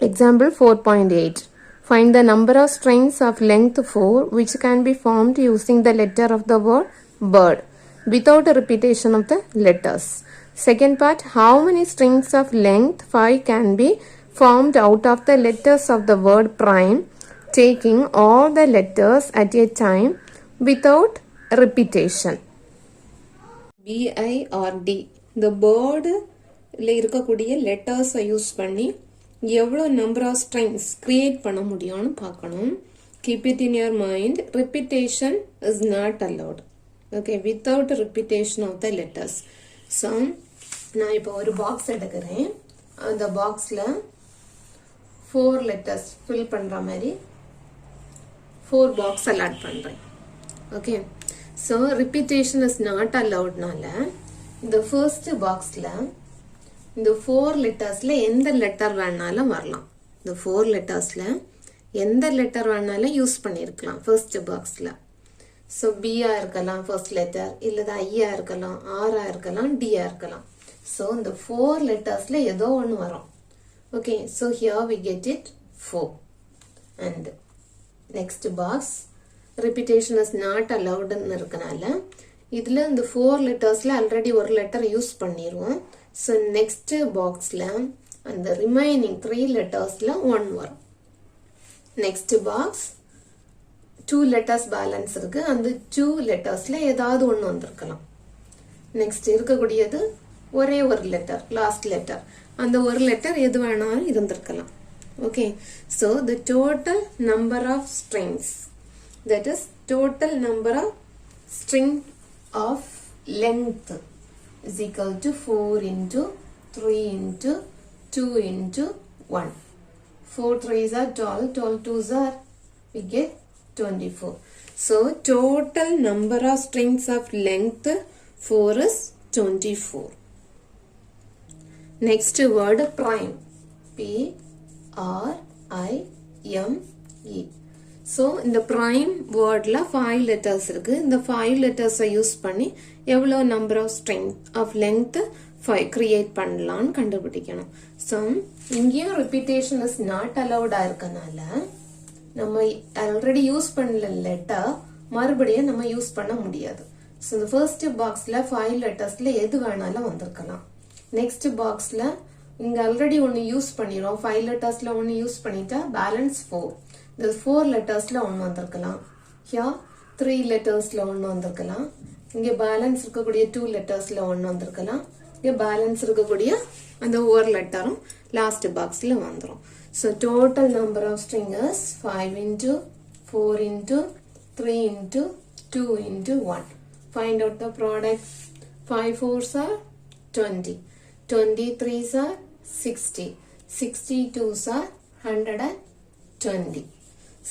Example 4.8. Find the number of strings of length 4 which can be formed using the letter of the word bird without a repetition of the letters. Second part, how many strings of length 5 can be formed out of the letters of the word prime, taking all the letters at a time without repetition. BIRD. The bird இருக்கக்கூடிய லெட்டர்ஸை use பண்ணி எவ்வளோ number of strings create பண்ண முடியும்னு பார்க்கணும். Keep it in your mind. Repetition is not allowed. Okay, without repetition of the letters. So நான் இப்போ ஒரு box எடுக்கிறேன். அந்த பாக்ஸில் 4 லெட்டர்ஸ் ஃபில் பண்ணுற மாதிரி 4 பாக்ஸ் அலாட் பண்ணுறேன். Okay, so repetition is not அலவுட்னால இந்த ஃபர்ஸ்ட் பாக்ஸில் இந்த 4 லெட்டர்ஸ்ல எந்த லெட்டர் வேணாலும் வரலாம். இந்த 4 லெட்டர்ஸ்ல எந்த லெட்டர் வேணாலும் யூஸ் பண்ணிருக்கலாம் ஃபர்ஸ்ட் பாக்ஸ்ல. ஸோ பியா இருக்கலாம் ஃபர்ஸ்ட் லெட்டர், இல்லது ஐயா இருக்கலாம், ஆரா இருக்கலாம், டியா இருக்கலாம். ஸோ இந்த 4 லெட்டர்ஸ்ல ஏதோ ஒன்று வரும். Okay, so here we get it 4. And next box repetition is not அலவுடுன்னு இருக்கனால இதுல இந்த 4 லெட்டர்ஸ்ல ஆல்ரெடி ஒரு லெட்டர் யூஸ் பண்ணிடுவோம். ஸோ நெக்ஸ்ட் பாக்ஸில் அந்த ரிமைனிங் 3 லெட்டர்ஸில் 1 வரும். நெக்ஸ்ட் பாக்ஸ் 2 லெட்டர்ஸ் பேலன்ஸ் இருக்கு. அந்த 2 லெட்டர்ஸில் ஏதாவது ஒன்று வந்திருக்கலாம். நெக்ஸ்ட் இருக்கக்கூடியது ஒரே ஒரு லெட்டர், லாஸ்ட் லெட்டர். அந்த ஒரு லெட்டர் எது வேணாலும் இருந்திருக்கலாம். Okay, so the total number of strings, that is total number of string of length is equal to 4 into 3 into 2 into 1. 4 3s are 12, 12 2s are, we get 24. So total number of strings of length 4 is 24. Next word prime, P-R-I-M-E. So இந்த prime வேர்டில் 5 letters இருக்கு. இந்த 5 லெட்டர்ஸை use பண்ணி எவ்வளோ number of string of length 5 create பண்ணலான்னு கண்டுபிடிக்கணும். So இங்கேயும் repetition is not அலவுடா இருக்கனால நம்ம ஆல்ரெடி யூஸ் பண்ணல லெட்டர் மறுபடியும் நம்ம யூஸ் பண்ண முடியாது. ஸோ இந்த ஃபர்ஸ்ட் பாக்ஸில் 5 லெட்டர்ஸ்ல எது வேணாலும் வந்திருக்கலாம். நெக்ஸ்ட் பாக்ஸில் இங்கே ஆல்ரெடி ஒன்று யூஸ் பண்ணிடும். 5 லெட்டர்ஸ்ல ஒன்று யூஸ் பண்ணிட்டா பேலன்ஸ் 4. இந்த 4 லெட்டர்ஸ்ல ஒன்று வந்திருக்கலாம். ஹியர் 3 லெட்டர்ஸ்ல ஒன்று வந்திருக்கலாம். இங்கே பேலன்ஸ் இருக்கக்கூடிய 2 லெட்டர்ஸ்ல ஒன்று வந்திருக்கலாம். இங்கே பேலன்ஸ் இருக்கக்கூடிய அந்த ஒரு லெட்டரும் லாஸ்ட் பாக்ஸ்ல வந்துடும். So total number of stringers 5 into 4 into 3 into 2 into 1. Find out the product. 5 4s are 20. 23s are 60. 62s are 120.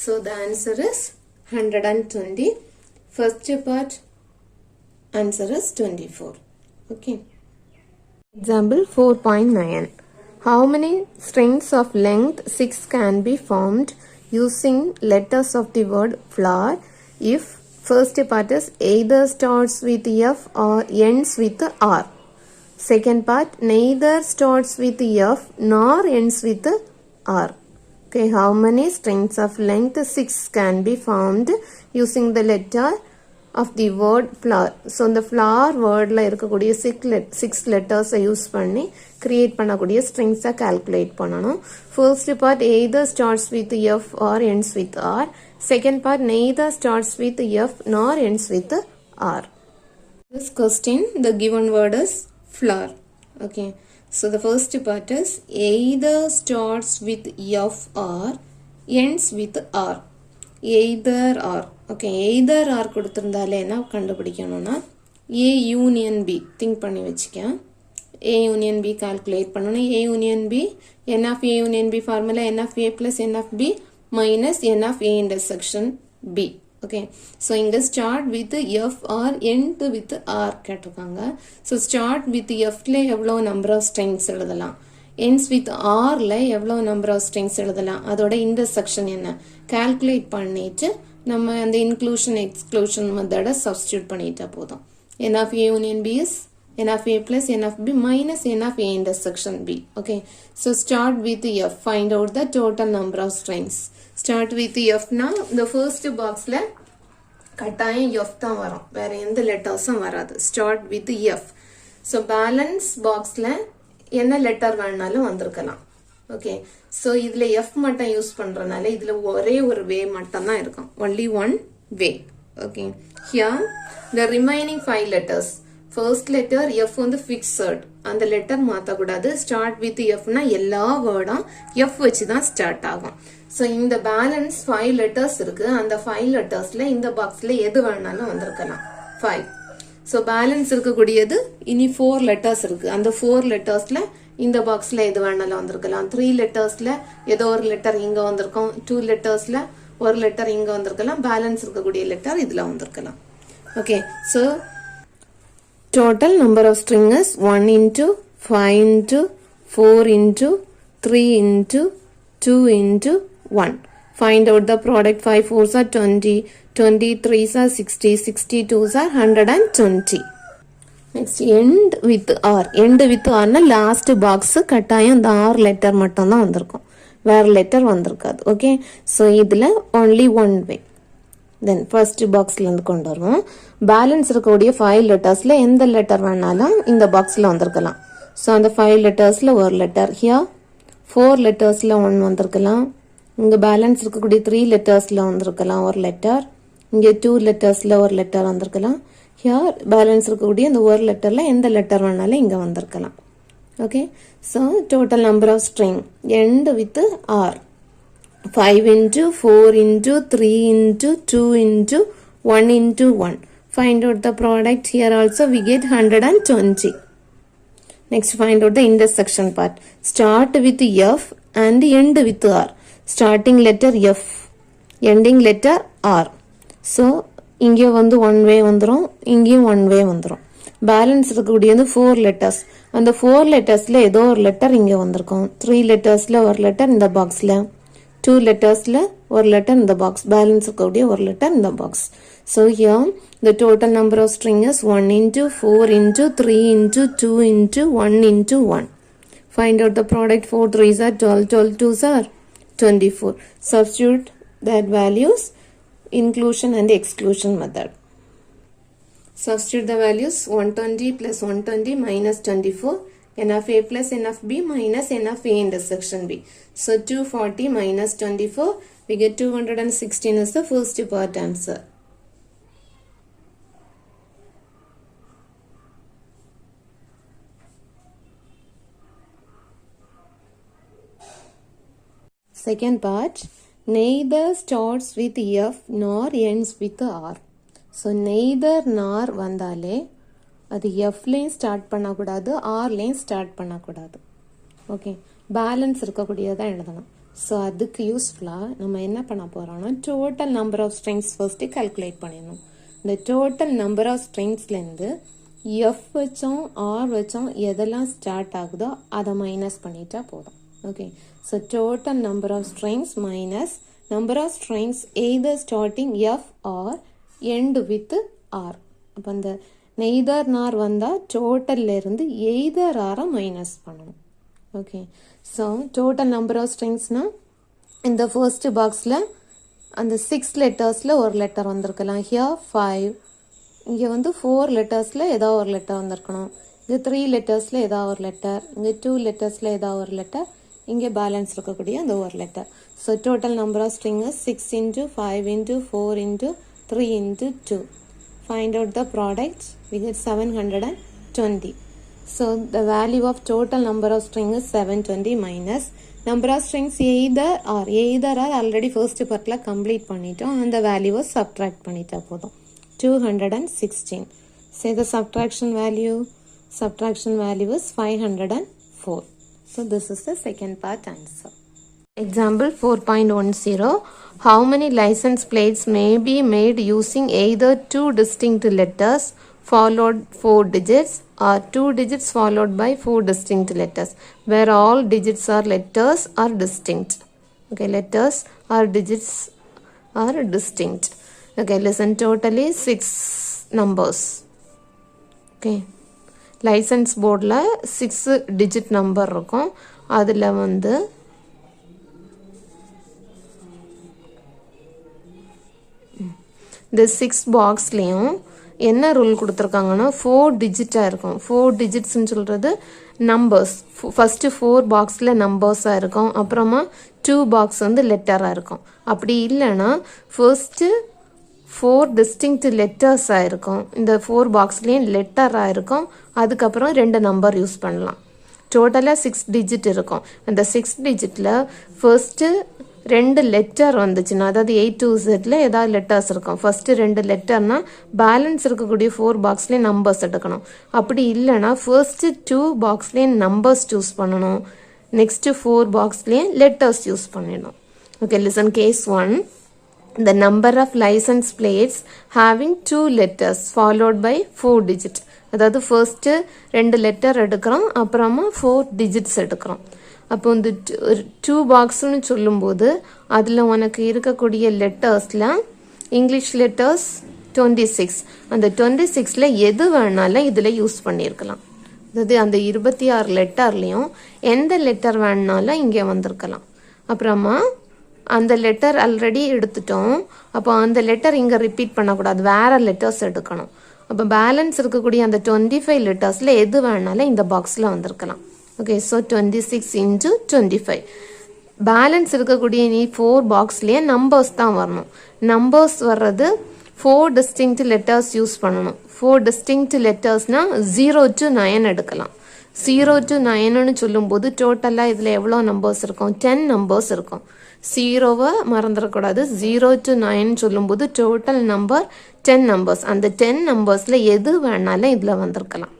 So the answer is 120. First part answer is 24. Okay. Example 4.9. How many strings of length 6 can be formed using letters of the word flower if first part is either starts with F or ends with R? Second part neither starts with F nor ends with R. Okay, how many strings of length 6 can be formed using the letter of the word flower? So the flower word la இருக்கக்கூடிய 6 letters use பண்ணி create பண்ணக்கூடிய ஸ்ட்ரிங்ஸை calculate பண்ணணும். First part either starts with F or ends with R. Second part neither starts with F nor ends with R. This question the given word is flower. Okay. So the first part is either starts with F or ends with R. Either or. Okay, either or கொடுத்திருந்தாலே என்ன கண்டுபிடிக்கணும்னா A union B think பண்ணி வச்சுக்கேன். A union B calculate பண்ணணும். A union B, N of A union B formula N of A plus N of B minus N of A intersection B. Okay, so இங்க start with F or end with R கேட்டிருக்காங்க. So start with F ல எவ்வளோ number of strings எழுதலாம், ends with R ல எவ்வளோ number of strings எழுதலாம், அதோட intersection என்ன calculate பண்ணிட்டு நம்ம அந்த inclusion exclusion மெத்தட substitute பண்ணிட்டா போதும். N of A union B is n of a plus n of b minus n of a intersection b. Okay, so start with f. Find out the total number of strings. Start with f. Now the first box la கட்டாயம் f தான் வரும், வேற எந்த லெட்டர்ஸும் வராது. Start with f. So balance பாக்ஸில் என்ன letter வேணாலும் வந்திருக்கலாம். ஓகே, ஸோ இதில் f மட்டும் யூஸ் பண்ணுறதுனால இதில் ஒரே ஒரு வே மட்டும் தான் இருக்கும். Only one way. Okay, here the remaining 5 letters. First letter f வந்து ஃபிக்ஸட், அந்த லெட்டர் மாற்றக்கூடாது. ஸ்டார்ட் வித் fனா எல்லா வேர்டும் f வச்சு தான் ஸ்டார்ட் ஆகும். ஸோ இந்த பேலன்ஸ் 5 letters இருக்கு. அந்த 5 lettersல இந்த பாக்ஸ்ல எது வேணாலும் வந்திருக்கலாம். 5. ஸோ பேலன்ஸ் இருக்கக்கூடியது இனி 4 letters இருக்கு. அந்த 4 lettersல இந்த பாக்ஸ்ல எது வேணாலும் வந்திருக்கலாம். 3 lettersல ஏதோ ஒரு லெட்டர் இங்க வந்திருக்கும். 2 lettersல ஒரு லெட்டர் இங்க வந்திருக்கலாம். பேலன்ஸ் இருக்கக்கூடிய லெட்டர் இதுல வந்திருக்கலாம். Okay, so total number of string is 1 into 5 into 4 into 3 into 2 into 1. Find out the product. 5 4s are 20, 20 3s are 60, 62s are 120. Next, end with r. End with r na last box கட்டாயம் the r letter மட்டும் தான் வந்திருக்கும், வேற letter வந்திருக்காது. Okay, so இதில் only one way. தென் first பாக்ஸ்ல இருந்து கொண்டு வருவோம். பேலன்ஸ் இருக்கக்கூடிய 5 lettersல எந்த லெட்டர் வேணாலும் இந்த பாக்ஸ்ல வந்திருக்கலாம். ஸோ அந்த 5 lettersல ஒரு லெட்டர், ஹியர் 4 lettersல 1 வந்திருக்கலாம். இங்கே பேலன்ஸ் இருக்கக்கூடிய 3 lettersல வந்திருக்கலாம் ஒரு லெட்டர். இங்கே 2 lettersல ஒரு லெட்டர் வந்திருக்கலாம். ஹியர் பேலன்ஸ் இருக்கக்கூடிய இந்த ஒரு லெட்டர்ல எந்த லெட்டர் வேணாலும் இங்கே வந்திருக்கலாம். Okay, so total number of string end with R. 5 into 4 into 3 into 2 into 1 into 1. Find out the product. Here also we get 120. Next, find out the intersection part. Start with f and end with r. Starting letter f, ending letter r. So இங்கே வந்து 1 way வந்துரும், இங்கேயும் 1 way வந்துரும். Balance இருக்கக்கூடியது 4 letters. அந்த 4 lettersல ஏதோ ஒரு letter இங்கே வந்திருக்கும். 3 lettersல ஒரு லெட்டர் இந்த பாக்ஸ்ல, 2 lettersல ஒரு லெட்டர் இந்த பாக்ஸ், பேலன்ஸ் இருக்கக்கூடிய ஒரு லெட்டர் இந்த box. So here the total number of string is 1 into 4 into 3 into 2 into 1 into 1. Find out the product. 4 3s are 12, 12 2s are 24. Substitute that values, inclusion and exclusion method. Substitute the values. 120 plus 120 minus 24. N of a plus n of b minus n of a intersection b. So 240 minus 24, we get 216 is the first part answer. Second part, neither starts with f nor ends with r. So neither nor வந்தாலே அது எஃப்லேயும் start பண்ணக்கூடாது, ஆர்லேயும் start பண்ணக்கூடாது. Okay, balance இருக்கக்கூடியதான் எழுதணும். So அதுக்கு யூஸ்ஃபுல்லாக நம்ம என்ன பண்ண போகிறோம்னா total number of strings first calculate பண்ணிடணும். இந்த டோட்டல் நம்பர் ஆஃப் ஸ்ட்ரிங்ஸ்லேருந்து எஃப் வச்சோம் ஆர் வச்சோம் எதெல்லாம் ஸ்டார்ட் ஆகுதோ அதை மைனஸ் பண்ணிட்டா போதும். Okay, so total number of strings minus number of strings either starting F or end with R. அப்போ அந்த நெய்தர் நார் வந்தால் டோட்டல்ல இருந்து எய்தர் ஆரை மைனஸ் பண்ணணும். Okay, so total number of ஸ்ட்ரிங்ஸ்னா இந்த ஃபர்ஸ்ட் பாக்ஸில் அந்த 6 lettersல ஒரு லெட்டர் வந்திருக்கலாம். ஹியர் 5, இங்கே வந்து 4 lettersல ஏதாவது ஒரு லெட்டர் வந்திருக்கணும். இங்கே 3 lettersல ஏதாவது ஒரு லெட்டர், இங்கே 2 lettersல ஏதாவது ஒரு லெட்டர், இங்கே பேலன்ஸ் இருக்கக்கூடிய அந்த ஒரு letter. So total number of string 6 into 5 into 4 into 3 into 2. Find out the product. We get 720. So the value of total number of string is 720 minus number of strings either or already first part la complete பண்ணிட்டோம். அந்த value subtract பண்ணிட்டா போதும். 216. Say the subtraction value. Subtraction value is 504. So this is the second part answer. Example 4.10. How many license plates may be made using either 2 distinct letters followed 4 digits or 2 digits followed by 4 distinct letters, where all digits or letters are distinct. Okay, letters or digits are distinct. Okay, listen, totally 6 numbers. Okay, licence போர்டில் 6 digit number இருக்கும். அதில் வந்து இந்த 6 பாக்ஸ்லேயும் என்ன rule கொடுத்துருக்காங்கன்னா 4 டிஜிட்டாக இருக்கும். 4 டிஜிட்ஸ்ன்னு சொல்கிறது numbers. First 4 பாக்ஸில் நம்பர்ஸாக இருக்கும், அப்புறமா 2 பாக்ஸ் வந்து லெட்டராக இருக்கும். அப்படி இல்லைன்னா ஃபர்ஸ்ட்டு 4 டிஸ்டிங்க்ட் லெட்டர்ஸாக இருக்கும். இந்த 4 பாக்ஸ்லேயும் லெட்டராக இருக்கும், அதுக்கப்புறம் 2 நம்பர் யூஸ் பண்ணலாம். டோட்டலாக 6 டிஜிட் இருக்கும். அந்த 6 டிஜிட்டில் ஃபர்ஸ்ட்டு 2 லெட்டர் வந்துச்சுன்னா, அதாவது A to Zல ஏதாவது லெட்டர்ஸ் இருக்கும். ஃபர்ஸ்ட்டு 2 லெட்டர்னா பேலன்ஸ் இருக்கக்கூடிய 4 பாக்ஸ்லேயும் நம்பர்ஸ் எடுக்கணும். அப்படி இல்லைன்னா ஃபர்ஸ்ட்டு 2 பாக்ஸ்லேயும் நம்பர்ஸ் சூஸ் பண்ணணும், நெக்ஸ்ட்டு 4 பாக்ஸ்லேயும் லெட்டர்ஸ் யூஸ் பண்ணிடணும். Okay, listen case 1. The number of license plates having 2 letters followed by 4 digits. அதாவது ஃபர்ஸ்ட்டு 2 லெட்டர் எடுக்கிறோம், அப்புறமா 4 டிஜிட்ஸ் எடுக்கிறோம். அப்போ இந்த 2 பாக்ஸ்னு சொல்லும்போது அதில் உனக்கு இருக்கக்கூடிய லெட்டர்ஸில் இங்கிலீஷ் லெட்டர்ஸ் 26. அந்த 26ல் எது வேணாலும் இதில் யூஸ் பண்ணியிருக்கலாம். அதாவது அந்த 26 லெட்டர்லேயும் எந்த லெட்டர் வேணாலும் இங்கே வந்திருக்கலாம். அப்புறமா அந்த லெட்டர் ஆல்ரெடி எடுத்துட்டோம், அப்போ அந்த லெட்டர் இங்கே ரிப்பீட் பண்ணக்கூடாது, வேறு லெட்டர்ஸ் எடுக்கணும். அப்போ பேலன்ஸ் இருக்கக்கூடிய அந்த 25 லெட்டர்ஸில் எது வேணாலும் இந்த பாக்ஸில் வந்திருக்கலாம். Okay, so 26 into 25. பேலன்ஸ் இருக்கக்கூடிய நீ 4 பாக்ஸ்லேயே நம்பர்ஸ் தான் வரணும். நம்பர்ஸ் வர்றது 4 டிஸ்டிங்க்ட் லெட்டர்ஸ் யூஸ் பண்ணணும். 4 டிஸ்டிங்க்ட் லெட்டர்ஸ்னால் 0 to 9 எடுக்கலாம். 0 to 9ன்னு சொல்லும்போது டோட்டலாக இதில் எவ்வளோ நம்பர்ஸ் இருக்கும்? 10 நம்பர்ஸ் இருக்கும். 0வை மறந்துடக்கூடாது. 0 to 9 சொல்லும்போது டோட்டல் நம்பர் 10 நம்பர்ஸ். அந்த 10 நம்பர்ஸில் எது வேணாலும் இதில் வந்திருக்கலாம்.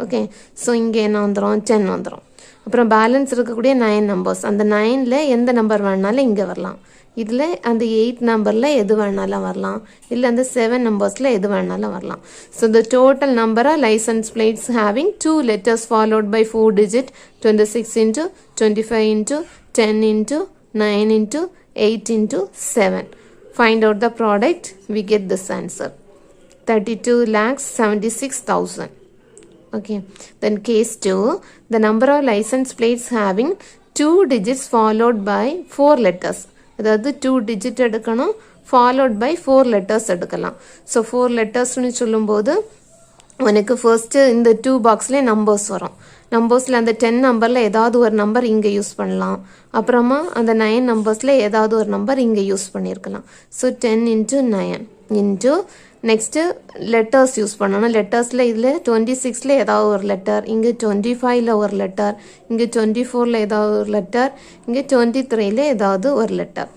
ஓகே, ஸோ இங்கே என்ன வந்துடும்? 10 வந்துடும். அப்புறம் பேலன்ஸ் இருக்கக்கூடிய 9 நம்பர்ஸ். அந்த 9ல் எந்த நம்பர் வேணாலும் இங்கே வரலாம். இதில் அந்த 8 நம்பரில் எது வேணாலும் வரலாம், இல்லை அந்த 7 நம்பர்ஸில் எது வேணாலும் வரலாம். So the total number of license plates having 2 letters followed by 4 digit 26 into 25 into 10 into 9 into 8 into 7. Find out the product. We get this answer, 32,76,000. Okay, then case 2. The number of license plates having 2 digits followed by 4 letters. அதாவது 2 digit எடுக்கணும், followed by 4 letters எடுக்கலாம். So 4 லெட்டர்ஸ்னு சொல்லும்போது உனக்கு first இந்த 2 பாக்ஸ்லேயே numbers வரும். நம்பர்ஸில் அந்த 10 நம்பரில் ஏதாவது ஒரு நம்பர் இங்கே யூஸ் பண்ணலாம், அப்புறமா அந்த 9 நம்பர்ஸில் ஏதாவது ஒரு நம்பர் இங்கே யூஸ் பண்ணியிருக்கலாம். So 10 into 9 into next letters use பண்ணணும். லெட்டர்ஸில் இதில் 26ல் ஏதாவது ஒரு லெட்டர், இங்கே 25ல் ஒரு லெட்டர், இங்கே 24ல் ஏதாவது ஒரு லெட்டர், இங்கே 23ல் ஏதாவது ஒரு letter.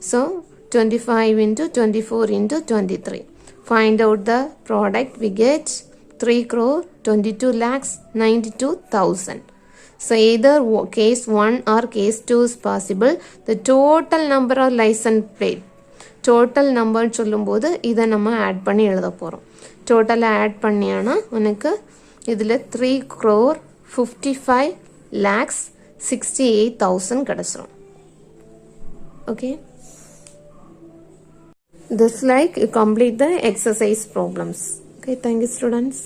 So 25 into 24 into 23. Find out the product. We get 3,22,92,000. So either case 1 or case 2 is possible. The total number of license plate, total நம்பர்னு சொல்லும்போது இதை நம்ம ஆட் பண்ணி எழுத போகிறோம். டோட்டலாக ஆட் பண்ணியானா உனக்கு இதில் 3,55,68,000 கிடச்சிரும். Okay, this like you complete the exercise problems. Okay, thank you students.